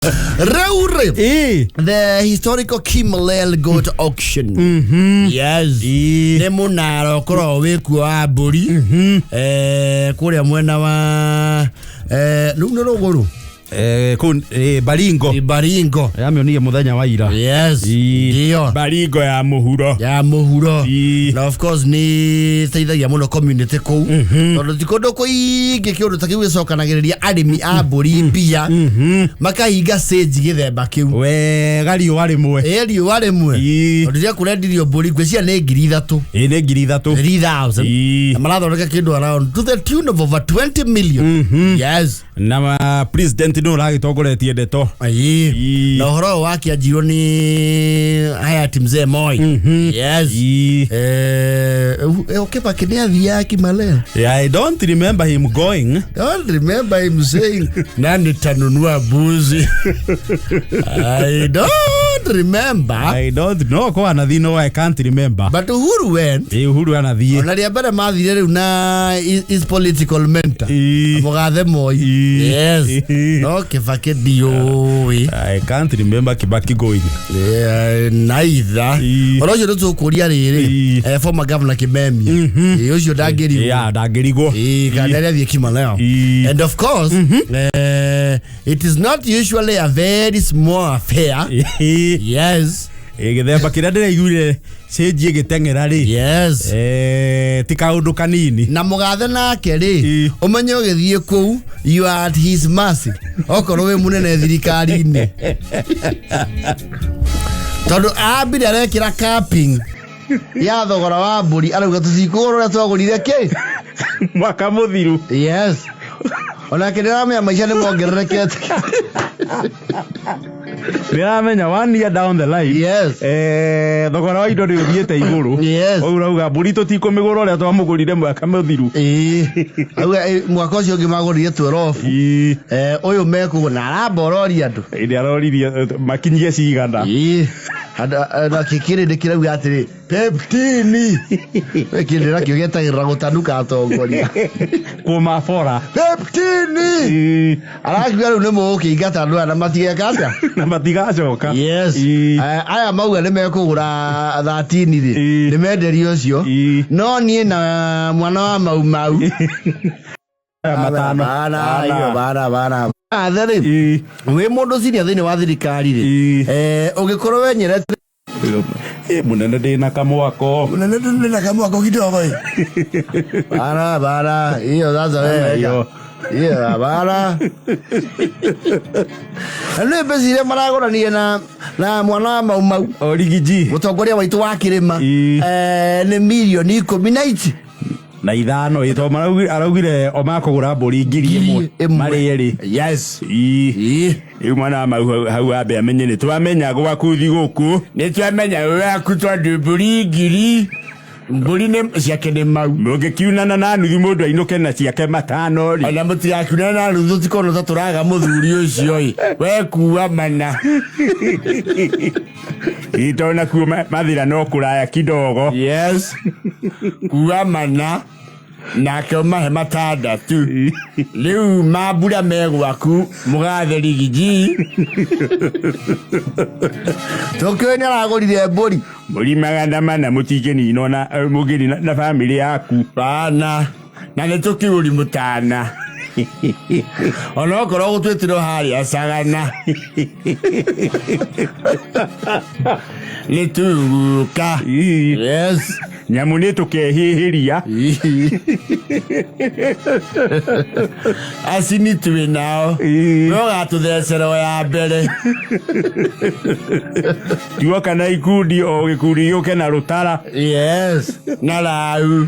Raure. The historical Kimalel goat auction. Yes. Nemunaro koro weku wa buri. Kule mwena wa Nung'wa Baringo. Baringo. Yamionie muthenya wa ira. Yes. Ndio. Baringo ya muhuro. Ya muhuro. Na of course ni teithagia muno community kou. Tondu tikondo kuingi kiundu takiwicokanagiriria arimi a mburi mbia. Makahinga stage githemba kiu. We gari wari mwe. Eri wari mwe. Tondu ria kurendirio mburi ngwiciria ni 3,000. Ni 3,000. 3,000. Amarathondeka kindu around to the tune of over 20 million. Yes. Na president no ragitongoretie ndeto. Na horo wake ajiro ni hayati mzee Moi. Yes. Okay, pa kenia via Kimalel. I don't remember him going. I don't remember him saying nani tanunua buzi. I don't remember. I don't know kwa nathino. I can't remember. But Uhuru went. Uhuru anathie. Onaria bara mathire riu na is political mentor. Mugathe Moi. Yes. No Kibaki diowe. I can't remember Kibaki going. Neither. Orojo ndo kuria riri. Former governor Kimemia. Ojo dageri. Yeah, dagerigo. Kanele thie Kimalel. And of course, it is not usually a very small affair. Yes. Githemba kiria ndiraiguire cenjie giteng'era ri. Yes. Ti kaundu kanini. Na mugathe nake ri umenye ugithie kou you are at his mercy. Okorwo we munene thirikari-ini. Tondu ambire arekira capping ya thogora wa mburi arauga tutikugura twagurire ki mwaka muthiru. Yes. Ona kiramenya maisha ni mongererekete. Niramenya 1 year down the line. Yes. Thogora wa indo ni uthiete iguru. Yes. Urauga mburi tutikumigura uria twamugurire mwaka muthiru. Auga mwaka ucio ngimagurire 12. Uyu meku na arabororia andu. Ndi aroririe makinyie cigana. Na kikiri ndikirauga atiri peptini. Wekindira kio getagira gutanuka atongoria. Kuma fora. Peptini. Arakiga riu ni mugukingata andu ana matigeka atia. Na matigacoka. Yes. Aya mauga ni mekugura 13 ri. Ni menderio ucio. No nie na mwana wa mau. Matano. Bana. Athari. We mundu sinia thini wa thirikari ri. Ugikorwo wenyerete munene ndina kamwako. Munene ndina kamwako kidogo. Bana. Hiyo sasa wewe. Hiyo bana. Ane bezire maragoranie na mwana wa mau. Origiji. Mutongoria waitu wa kirima. Ni milioni 18. Na ithano ito araugire omakugura mburi 1,000 mari eri. Yes. Iu mwana hau abe amenye ni twamenya gwaku thi guku ni twamenya waku twandu mburi 1,000 mburi ne ciake ni mau mugikiunana na nuthu mundu ainuke na ciake matano ri ona mutigakiunana na nuthu tikono ta turaga muthuri ucio i we kuwa mana itona kuma mathira no kuraya kidogo. Yes. Kuwa mana na koma he matandatu riu mabura megwaku mugathe rigiji tokene aragorire mburi 400 mutigeni inona mugeni na family yaku bana na nitokiguri mutana ono koro gutwetiro hari asagana nituruka. Yes. Nyamune tukehihiria asini tuwe nao no gatuthecero ya mbere tiwa kana ikundi o gikundi yuke na rutara. Yes. Na rau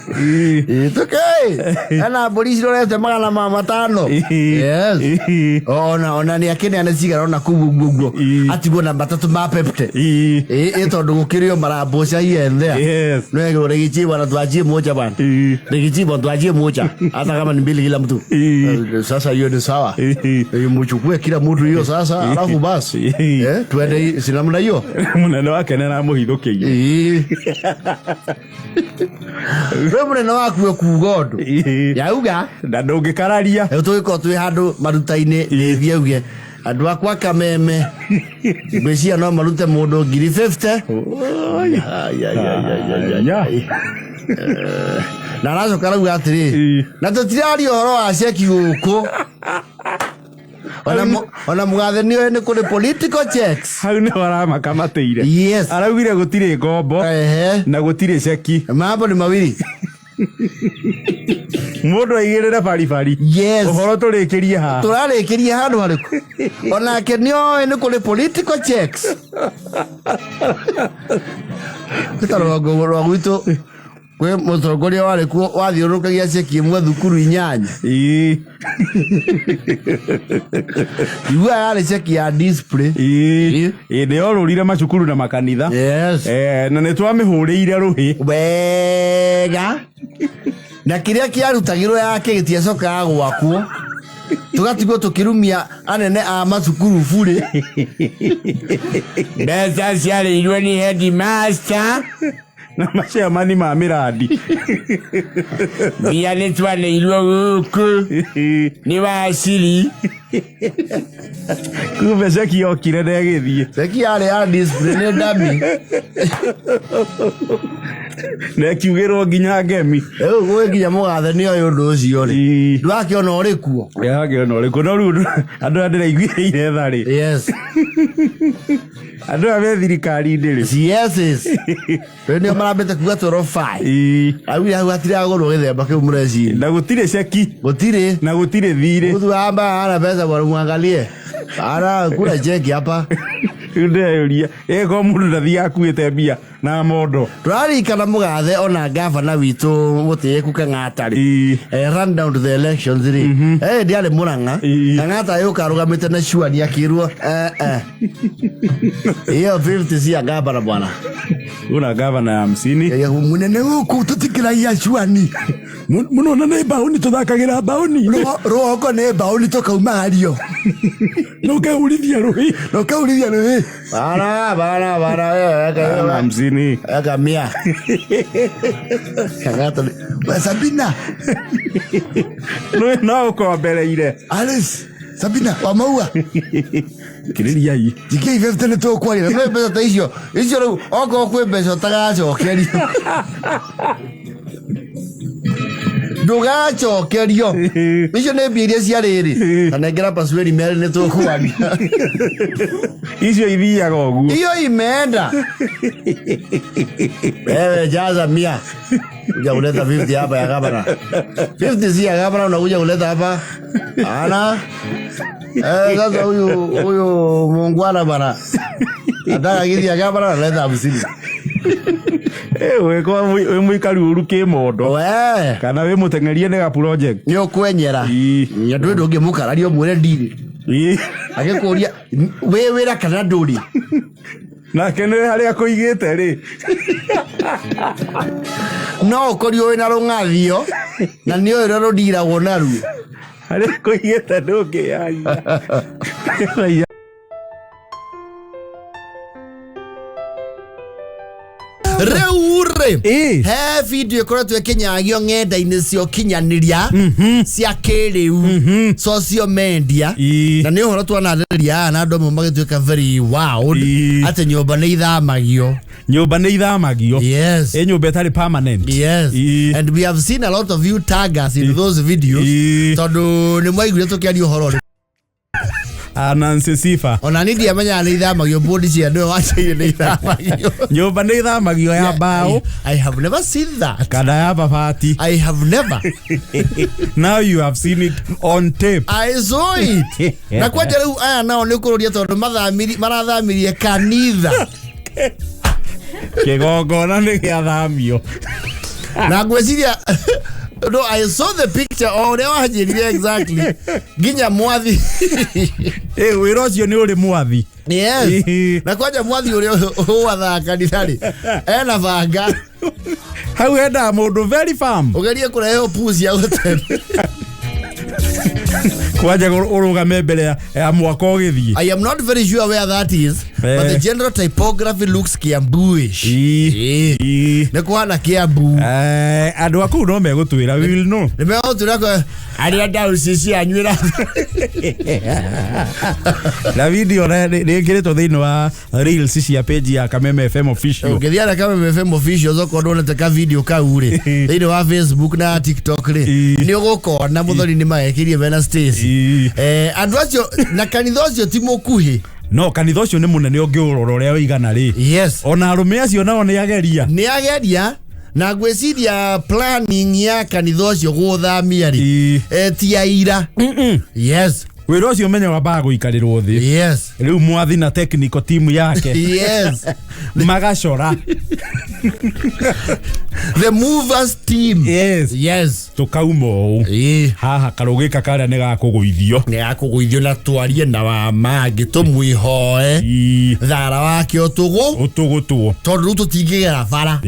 It's okay. Ana mburi cirorete 500. Yes. Ona ni akene anacigara ona kugugugo. Atigwo na 3 ma pepte. Tondu gukirio marabosha yende. Yes. No ego regichiwa na tuachie moja bana. Regichiwa tuachie moja. Hata kama ni mbili kila mtu. Sasa hiyo ni sawa. Mchukue kila mtu hiyo sasa alafu basi. Twende sinamna hiyo. Munene wake na muhithukiye. we munene waku kugondo yauga na ndungikararia tugiko twi handu maruta-ini thiauge andu akwa kameme ngwiciria no marute mundu 50 na aracoka rauga atiri na tutiraria uhoro wa ceki guku ona mugathe ni ni kuri political checks hau ni waramaka mateire yes araugire gutire ngombo na gutire ceki mambo ni mawiri mundu aigirire bari yes uhoro turikirie ha turarikirie handu hariku ona ke ni kuri political checks tutarogo rwa gwitu kwe mutongoria wari ku wathiurukagia ceki imwe thukuru 8 iwa yari ceki ya display inde yorurire macukuru na makanitha yes na nitwamihuriire ruhi wega na kiria kiarutagirwo yake gitiacoka gwakwo tugatigwo tukirumia anene a macukuru bure mbeca ciarĩirwo ni headmaster na maciamani ma miradi mbia nĩ twanĩirwo gũkũ nĩ waciri kumbe ceki yokire ndegithie ceki yarĩ ya display nĩ ndami nekiugĩrwo nginya ngemi rĩu gwĩ nginya mũgathe nĩ oĩ ũndũ ũcio rĩ ndwakĩona ũrĩ kuo ndakĩona ũrĩ kuo no rĩu andũ aya ndĩraiguĩire tha rĩ yes andũ aya me thirikari-inĩ rĩ yes rĩu nĩo marambĩte kuga 12 augire hau hatiragũrwo gĩthemba kĩu mũreciria na gũtirĩ ceki gũtirĩ na gũtirĩ thirĩ mtu hapa ana pesa bwana muangalie ana kuna cheki hapa ndeyuria ego mundu ndathi akuite mbia na mondo turarikana mugathe ona gavana witu mutiku Kang'atari run down to the elections ri ndiale Murang'a Kang'ata yuka rugamite na shuani akirwo iyo 50 cia gavana bwana una gavana ya 50 munene guku tutikiraia shuani munona ne bauni tuthakagira bauni roko ne bauni tukaumario nokaurithia ruhi bara aka 50 aka 100 Kang'ata Sabina no ukombereire Alice Sabina wa maua kiriria hii dikei 50 ne to kwari na pesa ta icio rĩu oko kwe mbeca tagacokerio ndugacokerio icio nĩ mbia iria cia rĩrĩ kana ngera pasweri mere nĩ tũkwaria icio ithiaga ũguo iyo imeenda wewe jaza 100 uja kuleta 50 hapa ya gavana 50 si ya gavana unakuja kuleta hapa ana sasa huyu muungwana bana ataka kithi ya gavana analeta 50 we kwa mwikari uru kimondo we kana we mutengerie ne ga project ni okwenyera nya ndwe ngimukarario mwere ndiri agikuria we wira kana nduri na kene hari akuigite ri no korio we na rungathio na ni oyo rodiragwo naru hari akuigite ndungi ya Reure he video ikoretwo ikinyagio ng'enda-inĩ cio kinyanĩria cia kĩrĩu social media na nĩ ũhoro twanarĩria na andũ amwe magĩtuĩka very wild atĩ nyũmba nĩ ithamagio yes nyũmba ĩtarĩ permanent yes and we have seen a lot of you tag us in those videos tondũ nĩ mwaiguire tũkĩaria ũhoro Nancy Sifa ona nidi amenya nĩ ithamagio bodi cia ndio wachaire nĩ ithamagio nyũmba nĩ ithamagio ya bao I have never seen that kana ya babati I have never now you have seen it on tape I saw it na kwa rĩu aya nao nĩ kũrũria tondũ marathamirie kanitha kĩgongona nĩ gĩathamio na ngwĩciria no I saw the picture oh they were exactly ginya mwathi wĩra ũcio nĩ ũrĩ mwathi yes na kwaja mwathi ũrĩa watha kanithari ena banga hau enda mũndũ very farm ugerie kũrehe pusi ya gũtembea Waje urugame mbere ya mwaka ogithie. I am not very sure where that is, but the general typography looks Kiambuish. Ne kuhana Kiambu. Andu aku no megutwira we will know. Ne megutwira ko aria dausisi anywira. La video ne ngiretwo thiini wa reels cia page ya Kameme FM official. Ngithia na Kameme FM official zoko ndona taka video ka uri. Thiini wa Facebook na TikTok ri. Ni ugukona muthoni ni maekirie bena Stacy. Andu acio na kanitha ucio ti mukuhi. No kanitha ucio ni munene ungiurora uria wigana ri. Yes. Ona arume acio nao ni ageria. Ni ageria na gwiciria planning ya kanitha ucio guthamia ri. Ti aira. Yes. Wira ucio menya wambaga guikarirwo thi. Yes. Riu mwathi na technical team yake. Yes. Magacora. The movers team. Yes. Yes. Tukaumo. Haha karugika karia ni gakuguithio. Ni gakuguithio na twarie na wa mangi tumwihoe. Thara wake utugutwo. Tondu tutingigera bara.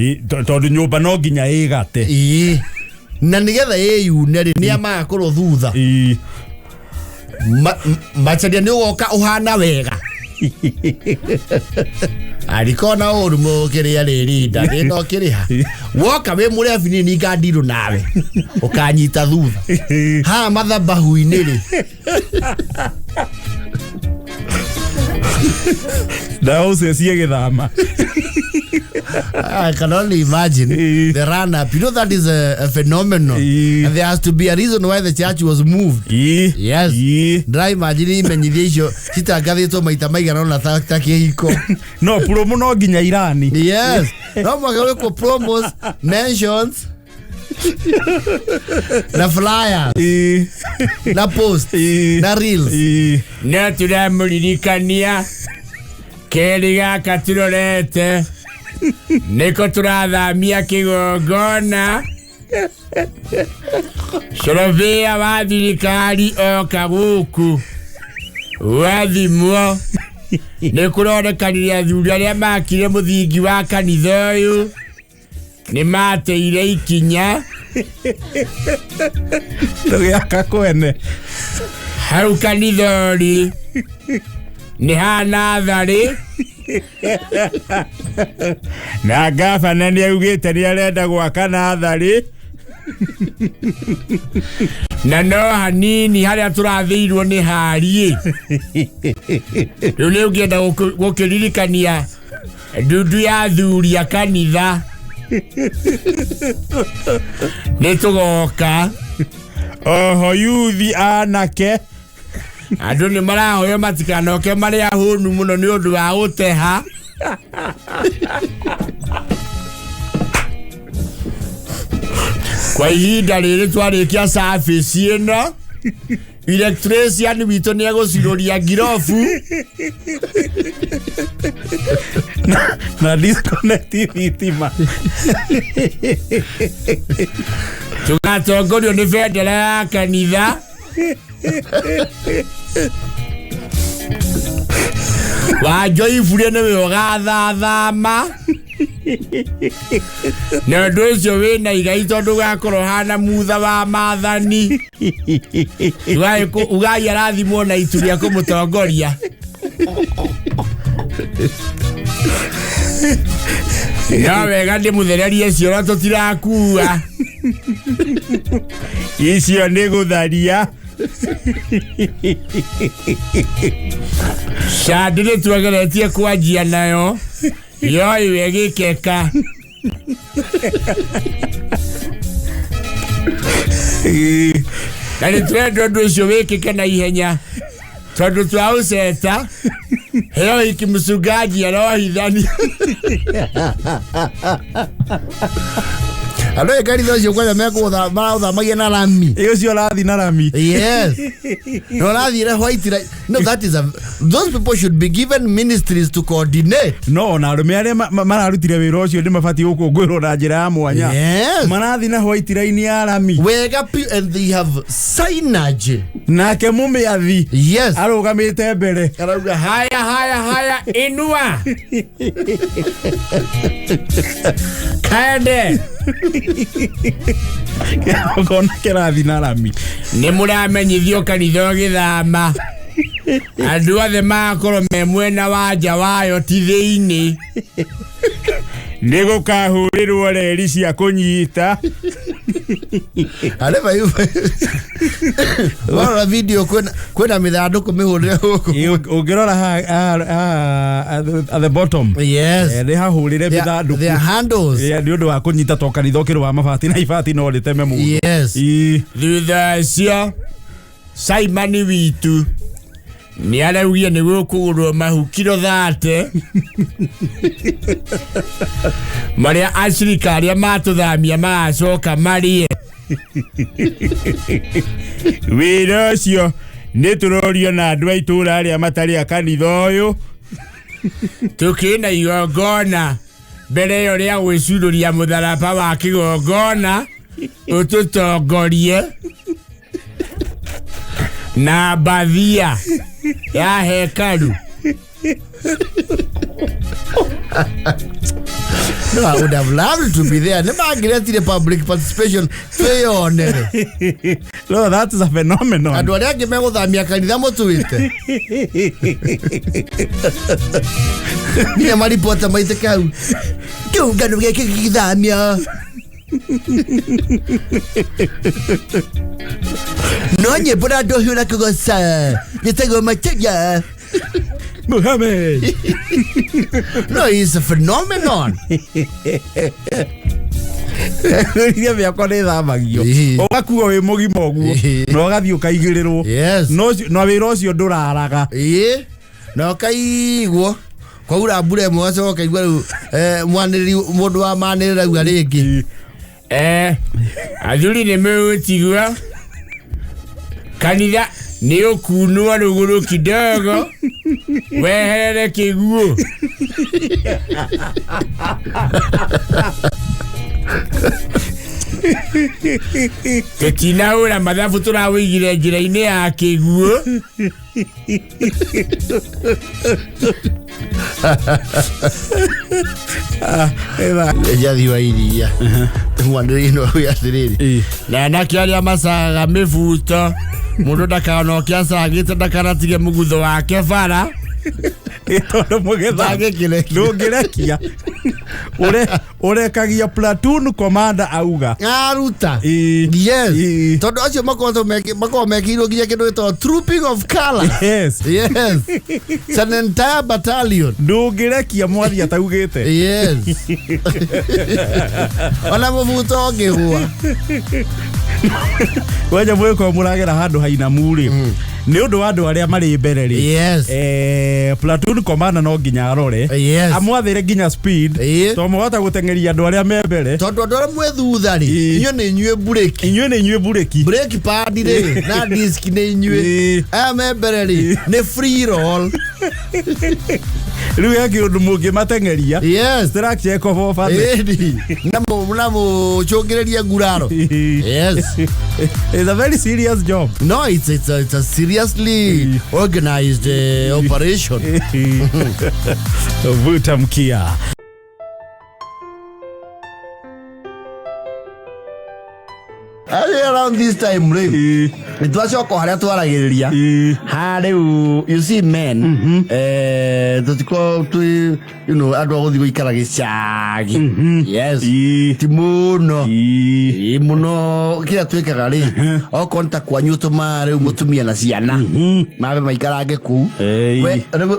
Tondu nyumba no nginya igate. Na nigetha yune ri ni amakorwo thutha. Macharia ni ugoka uhana wega. Arikona urumo kiria ririnda rino kiriha. Woka we murefi ni ngandiru nawe. Ukanyita thutha. Ha mathabahu-ini ri. Dao cie Githama. I can only imagine the run up. You know that is a phenomenon. And there has to be a reason why the church was moved. Yes. Dry imagine menyithio citagathitwo maita maigana na ta kihiko. No promo no nginya Irani. Yes. No magawe ko promos, mentions. Na flyer. Na post. Na reels. Na turamuririkania keri gaka turorete. Niko turathamia kigongona. Sorovia wa thirikari oka guku. Wathimwo. Nikurorekanire athuri aria makire muthingi wa kanitha uyu. Ni mateire ikinya. Tugiaka kwene. Hau kanitha uri. Ni hana thari. Na gavana ni augite ni arenda gwaka na thari. Na no hanini haria turathirwo ni harie. Riu ni ungienda gukiririkania ndudu ya thuri ya kanitha. Ni tugoka. Oho yuthi anake. Andu ni marahoya matikanoke mari ahunu muno ni undu wa uteha. Kwa ihinda riri twarikia service ino, electrician witũ ni aguciroria ngirofu na disconnectivity ma. Tugatongorio ni bendera ya kanitha. Wajoifuria ni we ugathathama. Na ndu ucio wina igai tondu gakorwo hana mutha wa mathani. Ugai arathimwo na itu ria kumutongoria. Ya wega ndi muthererie cioro tutirakua. Icio ni gutharia. Shadire tuageretie kwanjia nayo. Yo iwe gikeka. Nani twendo ndu ucio wikike na ihenya. Tondu twauseta. Heo ikimsugaji arohithani. Alo gari docio kwa meko magia na rami. Iyo cio rathi na rami. Yes. No rathi re white. No, that is those people should be given ministries to coordinate. No, na arume aria mararutire wira ucio ndi mabati gukungwirwo na njira ya mwanya. Yes. Marathi na white line ya rami. Wega and they have signage. Nake mumiathi. Yes. Arugamite mbere. Arauga haya inua. Kaende. Kona kĩrathi na rami. Nĩ mũramenyithio kanitha Gĩthama. Andũ othe makorwo me mwena wa nja wayo ti thĩinĩ. Nĩ gũkahũrĩrwo reri cia kũnyita. Areva hiyo. Wala video kwenda mithandũkũ mĩhũrĩre huko. Ũngĩrora at the bottom. Yes. Nĩ hahũrĩre mithandũkũ. Their handles. Nĩ ũndũ wa kũnyita to kanitha ũkĩrũa mabati na ibati no rĩteme mũndũ. Yes. Thutha cio Simon witũ nĩ araugire nĩ gũkũgũrwo mahu kilo 30 marĩa acirika arĩa matũthamia magacoka marĩe. Wĩra ũcio nĩ tũrorio na andũ a itũũra arĩa matarĩ a kanitha ũyũ. Tũkĩna igongona mbere ĩyo rĩa gwĩcurũria mũtharaba wa kĩgongona ũtũtongorie na bathia ya hekalu. No, I would have loved to be there. Never get the public participation. No, that is a phenomenon. And what I give me Guthamia Kanitha mũtwĩte. Nĩ maripota maite kau. Kĩũngano gĩkĩ Gĩthamia. No nyĩmbo na andũ hiũ na kũgoca. Gĩtagwo Macharia. Muhammad. No, he's a phenomenon. Rĩrĩa bĩakwa nĩ thamagio. Ũgakuo wĩ mũgima ũguo. Na ũgathiĩ ũkaigĩrĩrwo. Yes. No wĩra ũcio ndũraraga. Na ũkaigwo. Kwaura mbura ĩmwe ũgacoka ũkaigua rĩu mwanĩrĩri mũndũ wa manĩrĩra rĩu rĩngĩ. Athuri nĩ megũtigua. Kanitha nĩ ũkunua rũgũrũ kidogo. Weherere kĩguũ. Tũtinahũra mathabu tũrawĩigire njĩra-inĩ ya kĩguũ. Jathi wa iria. Mwanĩrĩri no atĩrĩrĩ. Na anake arĩa macagaga mĩbuto. Mũndũ ndakanoke acagĩte ndakanatige mũgutho wake bara. Tondũ mũgetha ndũngĩrekia. Ũrekagia platoon commander auga. Aruta. Yes. Tondũ acio makoragwo mekĩirwo nginya kĩndũ gĩtagwo trooping of color. Yes. Yes. It's an entire battalion. Ndũngĩrekia mwathi ataugĩte. Yes. Ona mũbuto ũngĩgũa. Waja mwĩko mũragera handũ hainamu rĩ. Nĩ ũndũ wa andũ arĩa marĩ mbere rĩ. Yes. Platoon commander no nginya arore. Yes. Amwathĩre nginya speed. To mũhota gũteng'eria andũ arĩa me mbere. Tondũ andũ arĩa mwĩ thutha rĩ. Inyuĩ nĩ inyuĩ bureki. Inyuĩ nĩ inyuĩ bureki. Brake pad rĩ. Na disk nĩ inyuĩ. Aya me mbere rĩ. Nĩ free roll. Rĩu yake ũndũ mũngĩmateng'eria. Yes. Structure ĩko bobate. Na mũcũngĩrĩria nguraro. Yes. It's a very serious job. No, it's a seriously organized operation. Vuta mkia. Around this time, really. It was your correct to you see, men, you know, I don't know, yes, Timono, Kira Twikari, or contact one you to marry Mutumia Nasiana, Mave Maikarageku,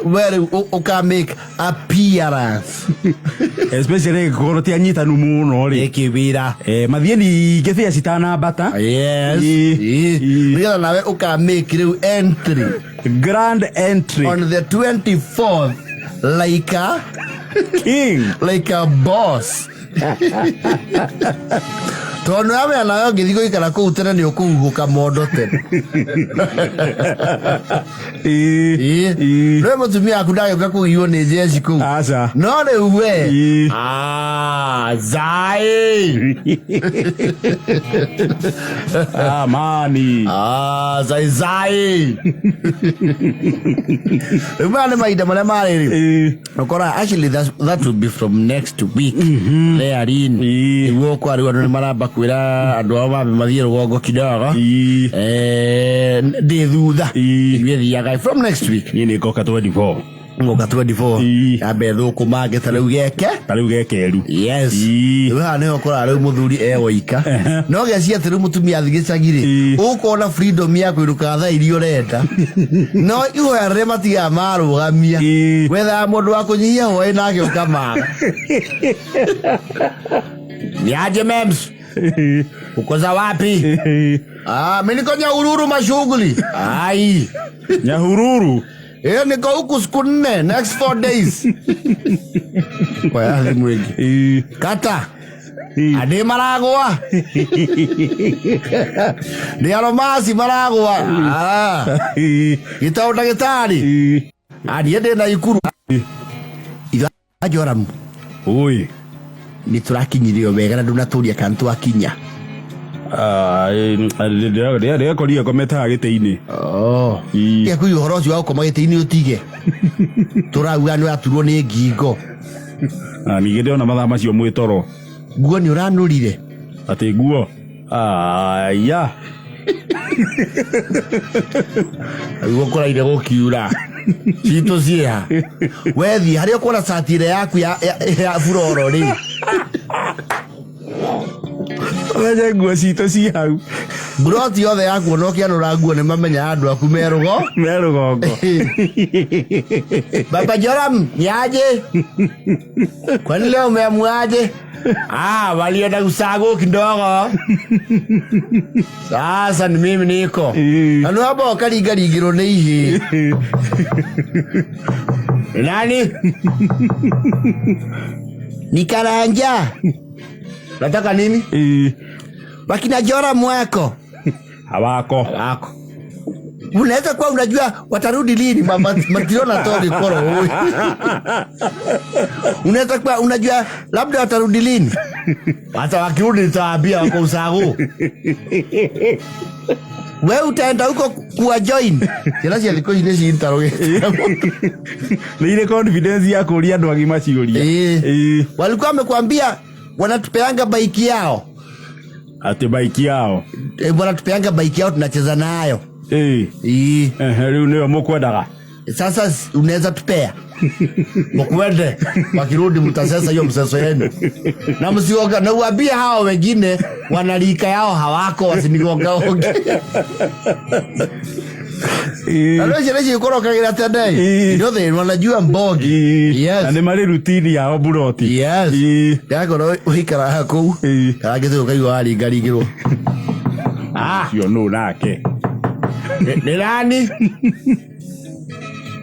where Oka make appearance, especially Gorotianita Numun or Ekivira, Madieni Gathaiya Sitana Bata. Yes. Real now Oka make you entry. Grand entry on the 24th, like a king, like a boss. Tono ame anayo ngithiko ikara ku tene ni ukuhuka mondo tene. No mutumia akudayo gakugiyo ni jeshi ku. Acha. No le uwe. Zai. Mani. Zai. Umane maida male male. Okora actually that will be from next week. There in. Iwo kwa riwa no maramba kwira andu aba mathie rugongo kidogo. De thutha. We yaga from next week. Ni koka 24. Ngoka 24 abe thuku mange tarau geke eru. Yes we ne okora ari muthuri woika no geci ati ru mutumia thigicagire ukona freedom ya kwiruka tha irio renda no ihoya re matiga marugamia wetha mundu wa kunyihia hoi nake ukamaga niaje mems ukoza wapi mimi niko Nyahururu mashughuli ai Nyahururu niko huku siku 4 next 4 days. Kwa ya mwegi. Kata. Ade maragwa. Ni aromasi maragwa. Ita udagitari. Adi ede na ikuru. Iga ajoram. Oi. Ni turakinyirio wega na ndunaturia kantu akinya. Dia koria kometa gite-ini. Ya kuyu horo cio ukoma gite-ini utige. Turauga ni aturwo ni ngingo. Ni gide ona mathaa macio mwitoro. Guo ni uranurire. Ati guo. Ya. Guo koraire gukiura. Cito cia. Wethi hari ukona satire yaku ya furoro ri. Oya nguo cito ci hau. Buroti yothe yaku no kianura nguo ni mamenya andu aku merugongo. Baba Joram niaje? Kwani leo umeamuaje? Walienda kusago kidogo. Sasa ni mimi niko. Anu hapo kaligiro ni hii. Nani? Nikaranja. Nataka nini? Wakina Joram wako. Hawako. Unaweza kuwa unajua watarudi lini matiliona tori koro. Unaweza kuwa unajua labda watarudi lini. Hata wakirudi nitawaambia wako usagu. Wewe utaenda huko kuwa join. Kila aliko inezi Njoroge. Ni ile confidence ya kulia andu agima ciuria. Walikuwa wamekwambia wanatupeanga bike yao. Ati bike yao. Wanatupeanga bike yao tunacheza nayo. Leo ndio mkwendaga. Sasa unaweza tupea. Mkwende wakirudi mtasesa hiyo mseso yenu. Na msioga na uambie hao wengine wanalika yao hawako wasinigonga onge. Alo jereje ukoroka gira tadai. Ndio they wanajua mbogi. Yes. Na ni mali routine ya oburoti. Yes. Yako no uhikara hako. Karageze ukaiwa ali garigiro. Sio no nake. Ni nani?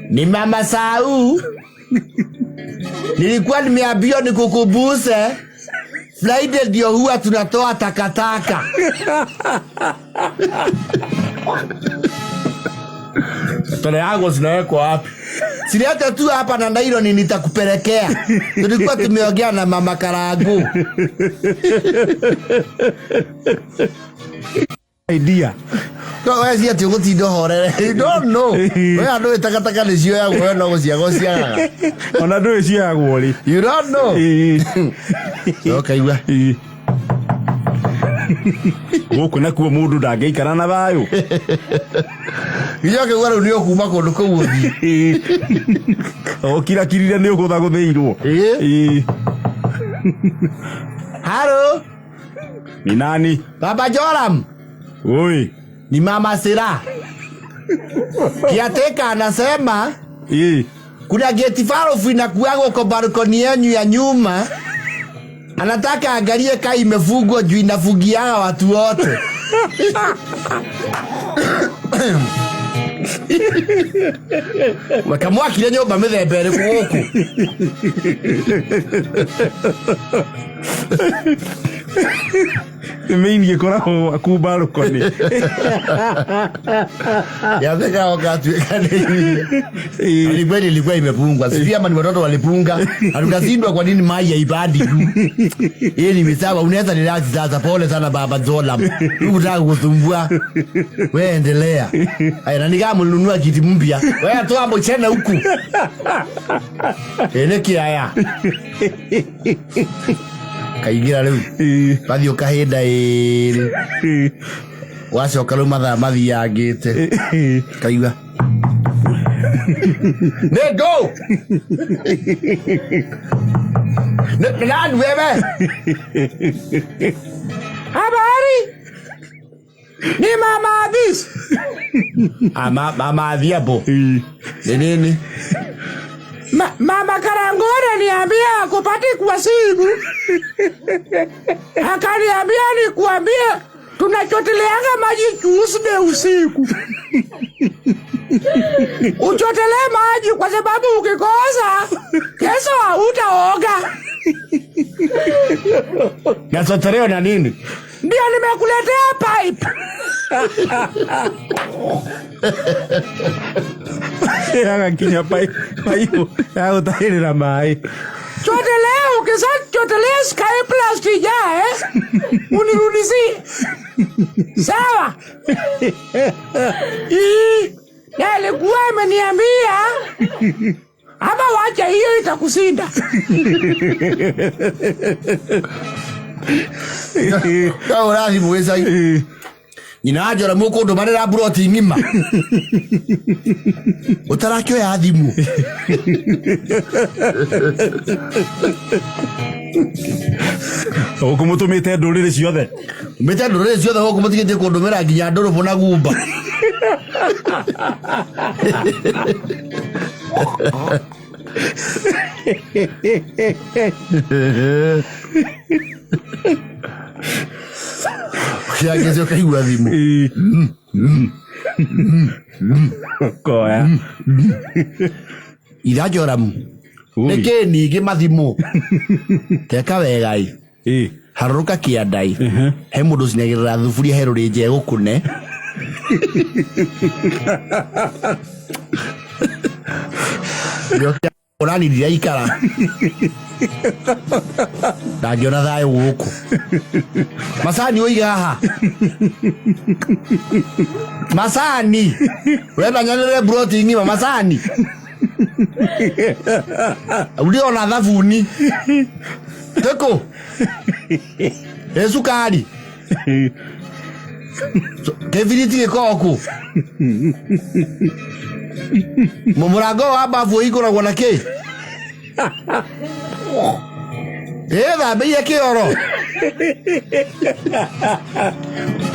Ni mama Sau. Nilikuwa nimeambiwa nikukubuse. Friday ndio huwa tunatoa takataka. Tole yangu zinawekwa wapi? Siliata tu hapa na ndairo ni nitakupelekea. Tulikuwa tumeongea na mama Karagu. Idea. Kwa wewe si ati gutindo horere. I don't know. Wewe ando takataka ni cio yago wewe no guciaga. Ona ndo cio yago ri. You don't know. Okay wa. Goko na kuo mundu ndangeikara na thayo. Iyoke waro ni okuma kundu kuu uthi. Okira kirire ni ukutha gutheirwo. Haro. Ni nani? Baba Joram. Oi. Ni mama Sira. Kiateka anasema kuna geti farofu inakuago kwa balkoni yenu ya nyuma. Anataka angalie kama imefungwa juu inafungianga watu wote. Wakamwa kile nyumba mithembe ri guku. Meingi koragwo kumba rukoni. Yatheka wakatuika ni kweli ilikuwa imepungwa. Sipia ama ni watoto walipunga. Hatukashindwa kwa nini maji haipandi tu. Hii ni misawa unaweza relax sasa pole sana baba Zola. Unataka kusumbua. Wewe endelea. Haya na nikama mlinunua kiti mpya. Wewe toa hapo chena huku. Eleki haya. Kaigira leo. Bathi ukahinda wacoka rĩu mathaa mathiangĩte kaigua nego nani wewe habari ni mama Adis mama Adhiapo ni nini Mama Karangore niambia kupati kwa simu. Akaniambia nikuambie tunachoteleanga maji Tuesday usiku. Uchotelee maji kwa sababu ukikosa kesho hautaoga. Nachoteleo na nini? Ndio nimekuletea pipe. Yaga kinya pipe ya utahirira mai. Chotelea ukisa chotelea sky plastic jae. Unirudisi. Sawa. Alikuwa ameniambia ama wacha hiyo itakusinda. Kwa rahi mweza Ninajora muko ndo manera broti ngima. Utarakio ya adhimu. Okumutumite ndurire ciothe. Umite ndurire ciothe okumutigite kundumira nginya ndoro bona gumba. Ya que yo caigo adimo. Koya. Ira joramu. Neke ni ge mathimo. Teka wegai. Haruka kiandai. He mundu cinagirira thufuria heruri nje gukune. Orani dia ikara. Ndagiona thayo guku. Masani oiga haha. Masani. Wenda nyanere broti ngima masani. Uliona thavuni. Teko. Esukari. Keviti gikoko. Mumurango wa bavu igoragwo na ki? Thambe kioro.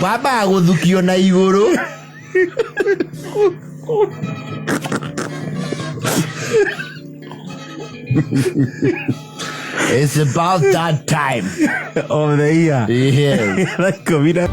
Baba guthukio na iguru. It's about that time of the year. Yeah. Like comida.